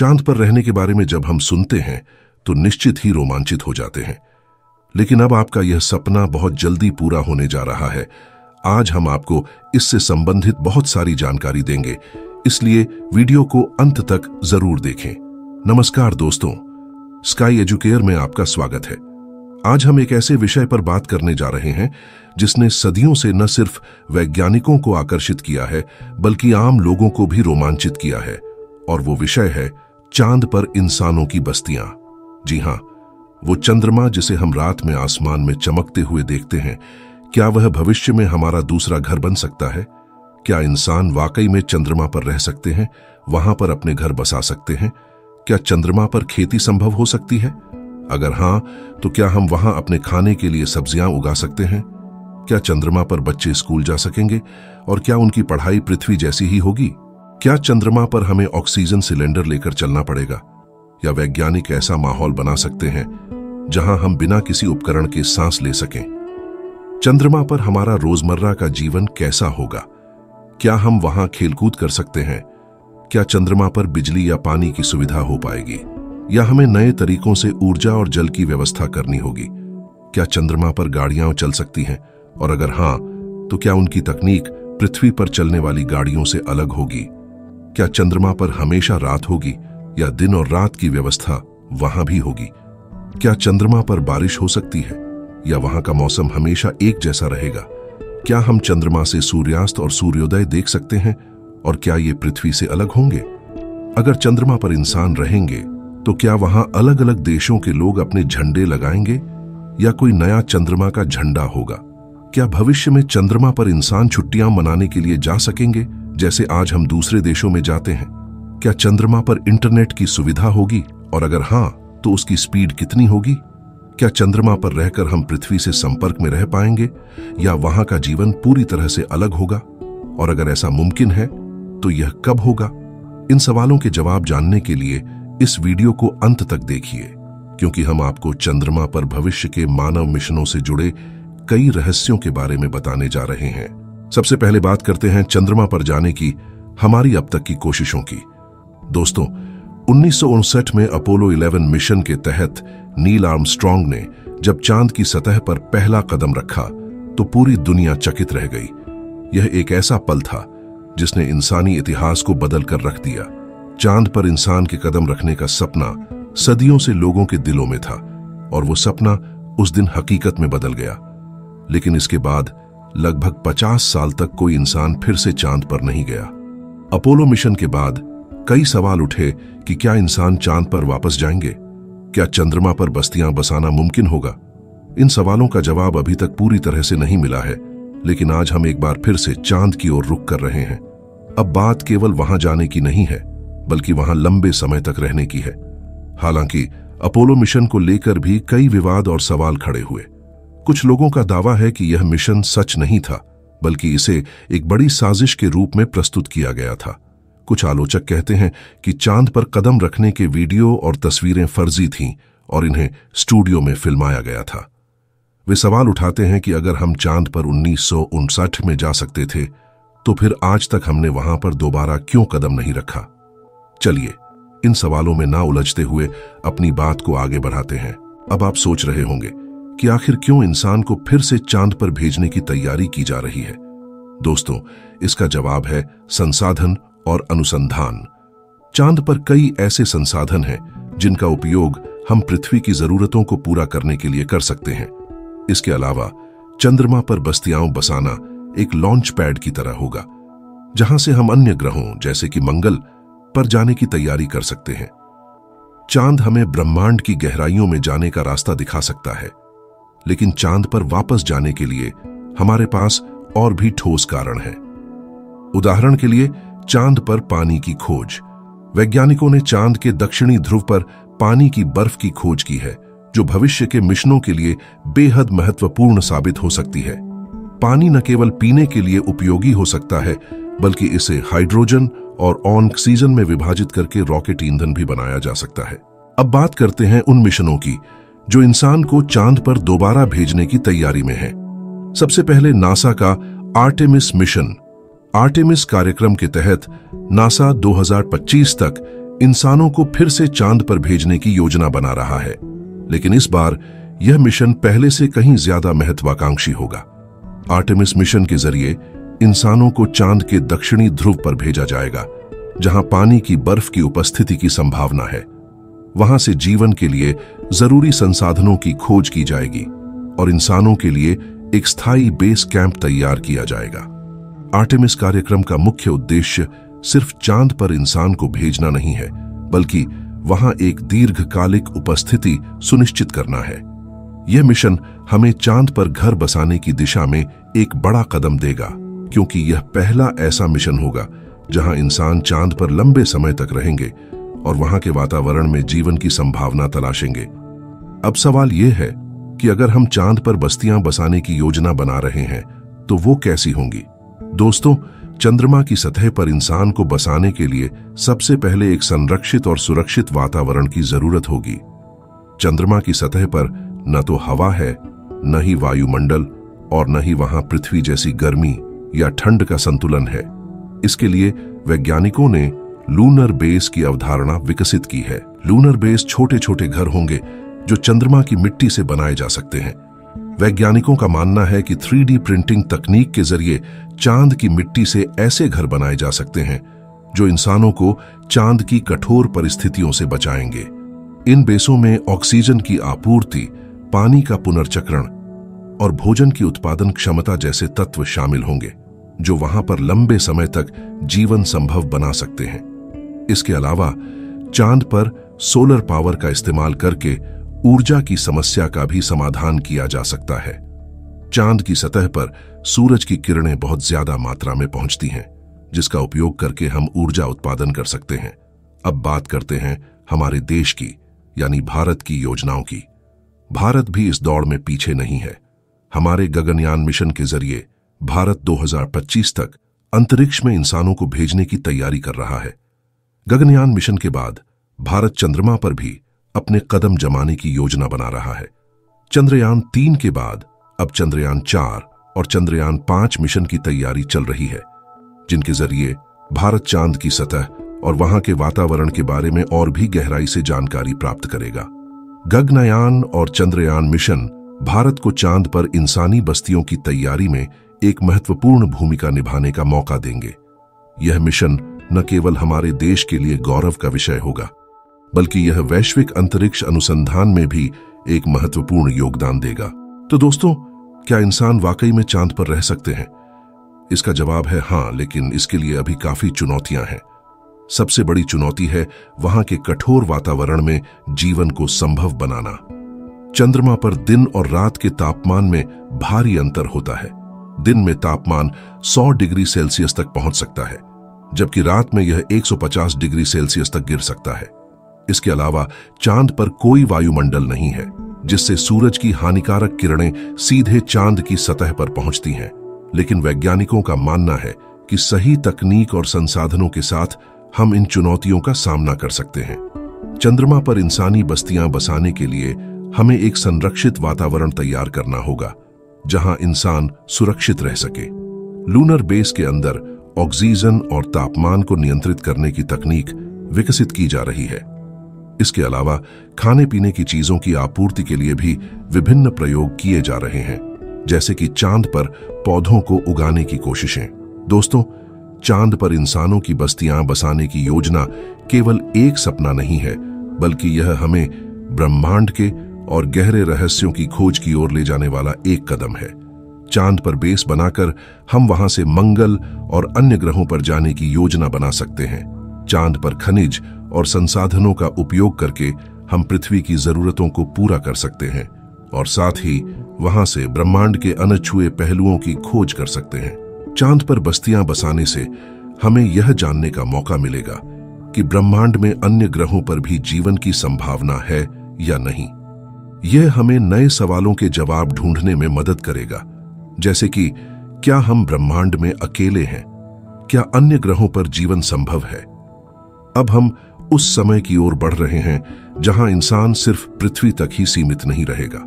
चांद पर रहने के बारे में जब हम सुनते हैं तो निश्चित ही रोमांचित हो जाते हैं, लेकिन अब आपका यह सपना बहुत जल्दी पूरा होने जा रहा है। आज हम आपको इससे संबंधित बहुत सारी जानकारी देंगे, इसलिए वीडियो को अंत तक जरूर देखें। नमस्कार दोस्तों, स्काई एजुकेयर में आपका स्वागत है। आज हम एक ऐसे विषय पर बात करने जा रहे हैं जिसने सदियों से न सिर्फ वैज्ञानिकों को आकर्षित किया है बल्कि आम लोगों को भी रोमांचित किया है, और वो विषय है चांद पर इंसानों की बस्तियां। जी हां, वो चंद्रमा जिसे हम रात में आसमान में चमकते हुए देखते हैं, क्या वह भविष्य में हमारा दूसरा घर बन सकता है? क्या इंसान वाकई में चंद्रमा पर रह सकते हैं, वहां पर अपने घर बसा सकते हैं? क्या चंद्रमा पर खेती संभव हो सकती है? अगर हां, तो क्या हम वहां अपने खाने के लिए सब्जियां उगा सकते हैं? क्या चंद्रमा पर बच्चे स्कूल जा सकेंगे और क्या उनकी पढ़ाई पृथ्वी जैसी ही होगी? क्या चंद्रमा पर हमें ऑक्सीजन सिलेंडर लेकर चलना पड़ेगा, या वैज्ञानिक ऐसा माहौल बना सकते हैं जहां हम बिना किसी उपकरण के सांस ले सकें? चंद्रमा पर हमारा रोजमर्रा का जीवन कैसा होगा? क्या हम वहां खेलकूद कर सकते हैं? क्या चंद्रमा पर बिजली या पानी की सुविधा हो पाएगी, या हमें नए तरीकों से ऊर्जा और जल की व्यवस्था करनी होगी? क्या चंद्रमा पर गाड़ियां चल सकती हैं, और अगर हां, तो क्या उनकी तकनीक पृथ्वी पर चलने वाली गाड़ियों से अलग होगी? क्या चंद्रमा पर हमेशा रात होगी, या दिन और रात की व्यवस्था वहां भी होगी? क्या चंद्रमा पर बारिश हो सकती है, या वहां का मौसम हमेशा एक जैसा रहेगा? क्या हम चंद्रमा से सूर्यास्त और सूर्योदय देख सकते हैं, और क्या ये पृथ्वी से अलग होंगे? अगर चंद्रमा पर इंसान रहेंगे तो क्या वहां अलग अलग देशों के लोग अपने झंडे लगाएंगे, या कोई नया चंद्रमा का झंडा होगा? क्या भविष्य में चंद्रमा पर इंसान छुट्टियां मनाने के लिए जा सकेंगे जैसे आज हम दूसरे देशों में जाते हैं? क्या चंद्रमा पर इंटरनेट की सुविधा होगी, और अगर हां, तो उसकी स्पीड कितनी होगी? क्या चंद्रमा पर रहकर हम पृथ्वी से संपर्क में रह पाएंगे, या वहां का जीवन पूरी तरह से अलग होगा? और अगर ऐसा मुमकिन है तो यह कब होगा? इन सवालों के जवाब जानने के लिए इस वीडियो को अंत तक देखिए, क्योंकि हम आपको चंद्रमा पर भविष्य के मानव मिशनों से जुड़े कई रहस्यों के बारे में बताने जा रहे हैं। सबसे पहले बात करते हैं चंद्रमा पर जाने की हमारी अब तक की कोशिशों की। दोस्तों, 1959 में अपोलो 11 मिशन के तहत नील आर्मस्ट्रॉन्ग ने जब चांद की सतह पर पहला कदम रखा तो पूरी दुनिया चकित रह गई। यह एक ऐसा पल था जिसने इंसानी इतिहास को बदल कर रख दिया। चांद पर इंसान के कदम रखने का सपना सदियों से लोगों के दिलों में था, और वो सपना उस दिन हकीकत में बदल गया। लेकिन इसके बाद लगभग 50 साल तक कोई इंसान फिर से चांद पर नहीं गया। अपोलो मिशन के बाद कई सवाल उठे कि क्या इंसान चांद पर वापस जाएंगे? क्या चंद्रमा पर बस्तियां बसाना मुमकिन होगा? इन सवालों का जवाब अभी तक पूरी तरह से नहीं मिला है, लेकिन आज हम एक बार फिर से चांद की ओर रुख कर रहे हैं। अब बात केवल वहां जाने की नहीं है, बल्कि वहां लंबे समय तक रहने की है। हालांकि अपोलो मिशन को लेकर भी कई विवाद और सवाल खड़े हुए। कुछ लोगों का दावा है कि यह मिशन सच नहीं था, बल्कि इसे एक बड़ी साजिश के रूप में प्रस्तुत किया गया था। कुछ आलोचक कहते हैं कि चांद पर कदम रखने के वीडियो और तस्वीरें फर्जी थीं और इन्हें स्टूडियो में फिल्माया गया था। वे सवाल उठाते हैं कि अगर हम चांद पर 1959 में जा सकते थे, तो फिर आज तक हमने वहां पर दोबारा क्यों कदम नहीं रखा? चलिए, इन सवालों में ना उलझते हुए अपनी बात को आगे बढ़ाते हैं। अब आप सोच रहे होंगे कि आखिर क्यों इंसान को फिर से चांद पर भेजने की तैयारी की जा रही है? दोस्तों, इसका जवाब है संसाधन और अनुसंधान। चांद पर कई ऐसे संसाधन हैं जिनका उपयोग हम पृथ्वी की जरूरतों को पूरा करने के लिए कर सकते हैं। इसके अलावा चंद्रमा पर बस्तियां बसाना एक लॉन्च पैड की तरह होगा, जहां से हम अन्य ग्रहों जैसे कि मंगल पर जाने की तैयारी कर सकते हैं। चांद हमें ब्रह्मांड की गहराइयों में जाने का रास्ता दिखा सकता है, लेकिन चांद पर वापस जाने के लिए हमारे पास और भी ठोस कारण हैं। उदाहरण के लिए, चांद पर पानी की खोज। वैज्ञानिकों ने चांद के दक्षिणी ध्रुव पर पानी की बर्फ की खोज की है, जो भविष्य के मिशनों के लिए बेहद महत्वपूर्ण साबित हो सकती है। पानी न केवल पीने के लिए उपयोगी हो सकता है, बल्कि इसे हाइड्रोजन और ऑक्सीजन में विभाजित करके रॉकेट ईंधन भी बनाया जा सकता है। अब बात करते हैं उन मिशनों की जो इंसान को चांद पर दोबारा भेजने की तैयारी में है। सबसे पहले नासा का आर्टेमिस मिशन। आर्टेमिस कार्यक्रम के तहत नासा 2025 तक इंसानों को फिर से चांद पर भेजने की योजना बना रहा है, लेकिन इस बार यह मिशन पहले से कहीं ज्यादा महत्वाकांक्षी होगा। आर्टेमिस मिशन के जरिए इंसानों को चांद के दक्षिणी ध्रुव पर भेजा जाएगा, जहां पानी की बर्फ की उपस्थिति की संभावना है। वहां से जीवन के लिए जरूरी संसाधनों की खोज की जाएगी और इंसानों के लिए एक स्थायी बेस कैंप तैयार किया जाएगा। आर्टेमिस कार्यक्रम का मुख्य उद्देश्य सिर्फ चांद पर इंसान को भेजना नहीं है, बल्कि वहां एक दीर्घकालिक उपस्थिति सुनिश्चित करना है। यह मिशन हमें चांद पर घर बसाने की दिशा में एक बड़ा कदम देगा, क्योंकि यह पहला ऐसा मिशन होगा जहां इंसान चांद पर लंबे समय तक रहेंगे और वहां के वातावरण में जीवन की संभावना तलाशेंगे। अब सवाल यह है कि अगर हम चांद पर बस्तियां बसाने की योजना बना रहे हैं तो वो कैसी होंगी? दोस्तों, चंद्रमा की सतह पर इंसान को बसाने के लिए सबसे पहले एक संरक्षित और सुरक्षित वातावरण की जरूरत होगी। चंद्रमा की सतह पर न तो हवा है, न ही वायुमंडल और न ही वहां पृथ्वी जैसी गर्मी या ठंड का संतुलन है। इसके लिए वैज्ञानिकों ने लूनर बेस की अवधारणा विकसित की है। लूनर बेस छोटे छोटे घर होंगे जो चंद्रमा की मिट्टी से बनाए जा सकते हैं। वैज्ञानिकों का मानना है कि 3D प्रिंटिंग तकनीक के जरिए चांद की मिट्टी से ऐसे घर बनाए जा सकते हैं जो इंसानों को चांद की कठोर परिस्थितियों से बचाएंगे। इन बेसों में ऑक्सीजन की आपूर्ति, पानी का पुनर्चक्रण और भोजन की उत्पादन क्षमता जैसे तत्व शामिल होंगे, जो वहां पर लंबे समय तक जीवन संभव बना सकते हैं। इसके अलावा चांद पर सोलर पावर का इस्तेमाल करके ऊर्जा की समस्या का भी समाधान किया जा सकता है। चांद की सतह पर सूरज की किरणें बहुत ज्यादा मात्रा में पहुंचती हैं, जिसका उपयोग करके हम ऊर्जा उत्पादन कर सकते हैं। अब बात करते हैं हमारे देश की, यानी भारत की योजनाओं की। भारत भी इस दौड़ में पीछे नहीं है। हमारे गगनयान मिशन के जरिए भारत 2025 तक अंतरिक्ष में इंसानों को भेजने की तैयारी कर रहा है। गगनयान मिशन के बाद भारत चंद्रमा पर भी अपने कदम जमाने की योजना बना रहा है। चंद्रयान 3 के बाद अब चंद्रयान 4 और चंद्रयान 5 मिशन की तैयारी चल रही है, जिनके जरिए भारत चांद की सतह और वहां के वातावरण के बारे में और भी गहराई से जानकारी प्राप्त करेगा। गगनयान और चंद्रयान मिशन भारत को चांद पर इंसानी बस्तियों की तैयारी में एक महत्वपूर्ण भूमिका निभाने का मौका देंगे। यह मिशन न केवल हमारे देश के लिए गौरव का विषय होगा, बल्कि यह वैश्विक अंतरिक्ष अनुसंधान में भी एक महत्वपूर्ण योगदान देगा। तो दोस्तों, क्या इंसान वाकई में चांद पर रह सकते हैं? इसका जवाब है हाँ, लेकिन इसके लिए अभी काफी चुनौतियां हैं। सबसे बड़ी चुनौती है वहां के कठोर वातावरण में जीवन को संभव बनाना। चंद्रमा पर दिन और रात के तापमान में भारी अंतर होता है। दिन में तापमान 100 डिग्री सेल्सियस तक पहुंच सकता है, जबकि रात में यह 150 डिग्री सेल्सियस तक गिर सकता है। इसके अलावा चांद पर कोई वायुमंडल नहीं है, जिससे सूरज की हानिकारक किरणें सीधे चांद की सतह पर पहुंचती हैं। लेकिन वैज्ञानिकों का मानना है कि सही तकनीक और संसाधनों के साथ हम इन चुनौतियों का सामना कर सकते हैं। चंद्रमा पर इंसानी बस्तियां बसाने के लिए हमें एक संरक्षित वातावरण तैयार करना होगा, जहां इंसान सुरक्षित रह सके। लूनर बेस के अंदर ऑक्सीजन और तापमान को नियंत्रित करने की तकनीक विकसित की जा रही है। इसके अलावा खाने पीने की चीजों की आपूर्ति के लिए भी विभिन्न प्रयोग किए जा रहे हैं, जैसे कि चांद पर पौधों को उगाने की कोशिशें। दोस्तों, चांद पर इंसानों की बस्तियां बसाने की योजना केवल एक सपना नहीं है, बल्कि यह हमें ब्रह्मांड के और गहरे रहस्यों की खोज की ओर ले जाने वाला एक कदम है। चांद पर बेस बनाकर हम वहां से मंगल और अन्य ग्रहों पर जाने की योजना बना सकते हैं। चांद पर खनिज और संसाधनों का उपयोग करके हम पृथ्वी की जरूरतों को पूरा कर सकते हैं और साथ ही वहां से ब्रह्मांड के अनछुए पहलुओं की खोज कर सकते हैं। चांद पर बस्तियां बसाने से हमें यह जानने का मौका मिलेगा कि ब्रह्मांड में अन्य ग्रहों पर भी जीवन की संभावना है या नहीं। यह हमें नए सवालों के जवाब ढूंढने में मदद करेगा, जैसे कि क्या हम ब्रह्मांड में अकेले हैं? क्या अन्य ग्रहों पर जीवन संभव है? अब हम उस समय की ओर बढ़ रहे हैं जहां इंसान सिर्फ पृथ्वी तक ही सीमित नहीं रहेगा।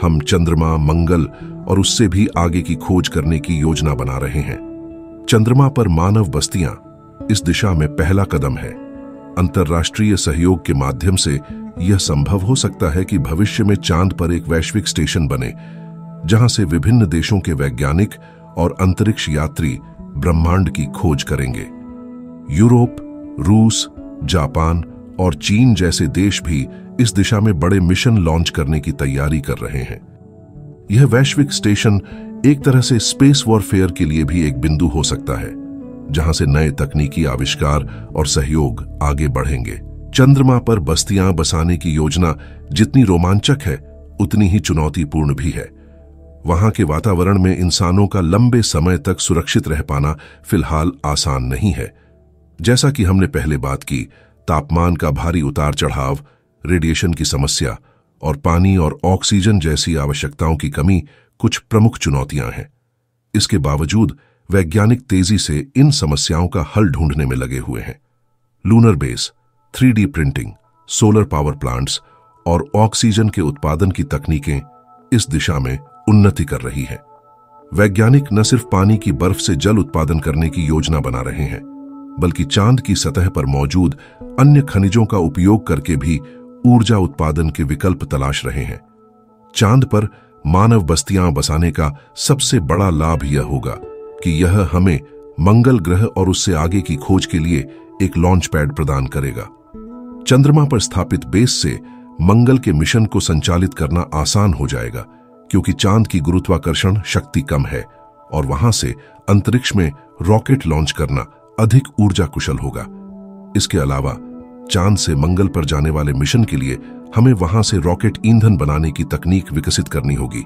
हम चंद्रमा, मंगल और उससे भी आगे की खोज करने की योजना बना रहे हैं। चंद्रमा पर मानव बस्तियां इस दिशा में पहला कदम है। अंतर्राष्ट्रीय सहयोग के माध्यम से यह संभव हो सकता है कि भविष्य में चांद पर एक वैश्विक स्टेशन बने, जहां से विभिन्न देशों के वैज्ञानिक और अंतरिक्ष यात्री ब्रह्मांड की खोज करेंगे। यूरोप, रूस, जापान और चीन जैसे देश भी इस दिशा में बड़े मिशन लॉन्च करने की तैयारी कर रहे हैं। यह वैश्विक स्टेशन एक तरह से स्पेस वॉरफेयर के लिए भी एक बिंदु हो सकता है, जहां से नए तकनीकी आविष्कार और सहयोग आगे बढ़ेंगे। चंद्रमा पर बस्तियां बसाने की योजना जितनी रोमांचक है, उतनी ही चुनौतीपूर्ण भी है। वहां के वातावरण में इंसानों का लंबे समय तक सुरक्षित रह पाना फिलहाल आसान नहीं है। जैसा कि हमने पहले बात की, तापमान का भारी उतार चढ़ाव, रेडिएशन की समस्या और पानी और ऑक्सीजन जैसी आवश्यकताओं की कमी कुछ प्रमुख चुनौतियां हैं। इसके बावजूद वैज्ञानिक तेजी से इन समस्याओं का हल ढूंढने में लगे हुए हैं। Lunar base, 3D printing, solar power plants और ऑक्सीजन के उत्पादन की तकनीकें इस दिशा में उन्नति कर रही हैं। वैज्ञानिक न सिर्फ पानी की बर्फ से जल उत्पादन करने की योजना बना रहे हैं, बल्कि चांद की सतह पर मौजूद अन्य खनिजों का उपयोग करके भी ऊर्जा उत्पादन के विकल्प तलाश रहे हैं। चांद पर मानव बस्तियां बसाने का सबसे बड़ा लाभ यह होगा कि यह हमें मंगल ग्रह और उससे आगे की खोज के लिए एक लॉन्च पैड प्रदान करेगा। चंद्रमा पर स्थापित बेस से मंगल के मिशन को संचालित करना आसान हो जाएगा, क्योंकि चांद की गुरुत्वाकर्षण शक्ति कम है और वहां से अंतरिक्ष में रॉकेट लॉन्च करना अधिक ऊर्जा कुशल होगा। इसके अलावा चांद से मंगल पर जाने वाले मिशन के लिए हमें वहां से रॉकेट ईंधन बनाने की तकनीक विकसित करनी होगी,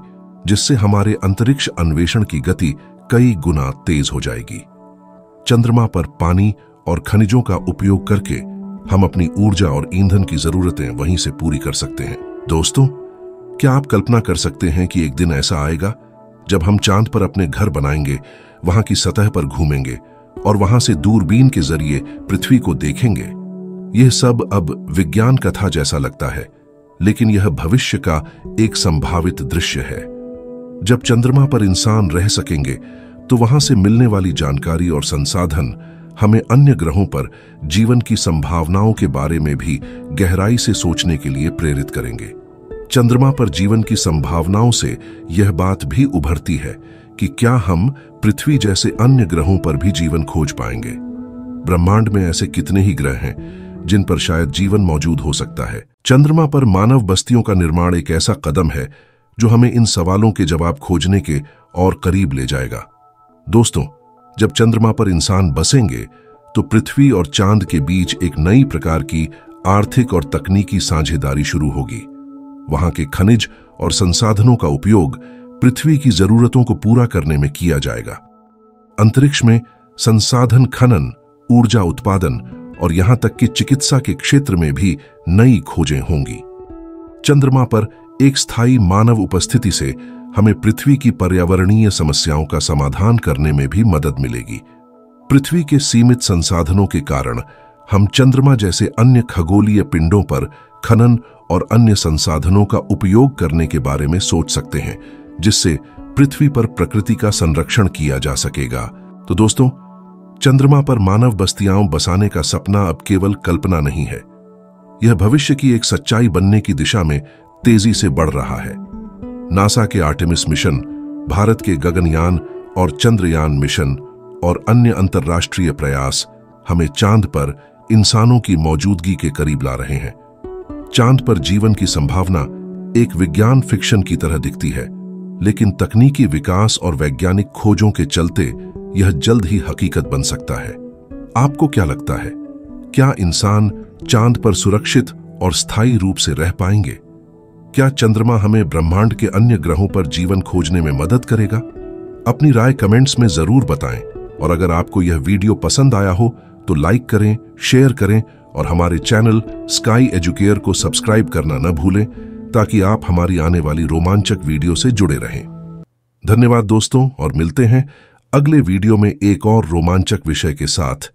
जिससे हमारे अंतरिक्ष अन्वेषण की गति कई गुना तेज हो जाएगी। चंद्रमा पर पानी और खनिजों का उपयोग करके हम अपनी ऊर्जा और ईंधन की जरूरतें वहीं से पूरी कर सकते हैं। दोस्तों, क्या आप कल्पना कर सकते हैं कि एक दिन ऐसा आएगा जब हम चांद पर अपने घर बनाएंगे, वहां की सतह पर घूमेंगे और वहां से दूरबीन के जरिए पृथ्वी को देखेंगे? यह सब अब विज्ञान कथा जैसा लगता है, लेकिन यह भविष्य का एक संभावित दृश्य है। जब चंद्रमा पर इंसान रह सकेंगे, तो वहां से मिलने वाली जानकारी और संसाधन हमें अन्य ग्रहों पर जीवन की संभावनाओं के बारे में भी गहराई से सोचने के लिए प्रेरित करेंगे। चंद्रमा पर जीवन की संभावनाओं से यह बात भी उभरती है कि क्या हम पृथ्वी जैसे अन्य ग्रहों पर भी जीवन खोज पाएंगे। ब्रह्मांड में ऐसे कितने ही ग्रह हैं जिन पर शायद जीवन मौजूद हो सकता है। चंद्रमा पर मानव बस्तियों का निर्माण एक ऐसा कदम है जो हमें इन सवालों के जवाब खोजने के और करीब ले जाएगा। दोस्तों, जब चंद्रमा पर इंसान बसेंगे, तो पृथ्वी और चांद के बीच एक नई प्रकार की आर्थिक और तकनीकी साझेदारी शुरू होगी। वहां के खनिज और संसाधनों का उपयोग पृथ्वी की जरूरतों को पूरा करने में किया जाएगा। अंतरिक्ष में संसाधन खनन, ऊर्जा उत्पादन और यहां तक कि चिकित्सा के क्षेत्र में भी नई खोजें होंगी। चंद्रमा पर एक स्थायी मानव उपस्थिति से हमें पृथ्वी की पर्यावरणीय समस्याओं का समाधान करने में भी मदद मिलेगी। पृथ्वी के सीमित संसाधनों के कारण हम चंद्रमा जैसे अन्य खगोलीय पिंडों पर खनन और अन्य संसाधनों का उपयोग करने के बारे में सोच सकते हैं, जिससे पृथ्वी पर प्रकृति का संरक्षण किया जा सकेगा। तो दोस्तों, चंद्रमा पर मानव बस्तियां बसाने का सपना अब केवल कल्पना नहीं है। यह भविष्य की एक सच्चाई बनने की दिशा में तेजी से बढ़ रहा है। नासा के आर्टेमिस मिशन, भारत के गगनयान और चंद्रयान मिशन और अन्य अंतर्राष्ट्रीय प्रयास हमें चांद पर इंसानों की मौजूदगी के करीब ला रहे हैं। चांद पर जीवन की संभावना एक विज्ञान फिक्शन की तरह दिखती है, लेकिन तकनीकी विकास और वैज्ञानिक खोजों के चलते यह जल्द ही हकीकत बन सकता है। आपको क्या लगता है, क्या इंसान चांद पर सुरक्षित और स्थायी रूप से रह पाएंगे? क्या चंद्रमा हमें ब्रह्मांड के अन्य ग्रहों पर जीवन खोजने में मदद करेगा? अपनी राय कमेंट्स में जरूर बताएं, और अगर आपको यह वीडियो पसंद आया हो तो लाइक करें, शेयर करें और हमारे चैनल स्काई एजुकेयर को सब्सक्राइब करना न भूलें, ताकि आप हमारी आने वाली रोमांचक वीडियो से जुड़े रहें। धन्यवाद दोस्तों, और मिलते हैं अगले वीडियो में एक और रोमांचक विषय के साथ।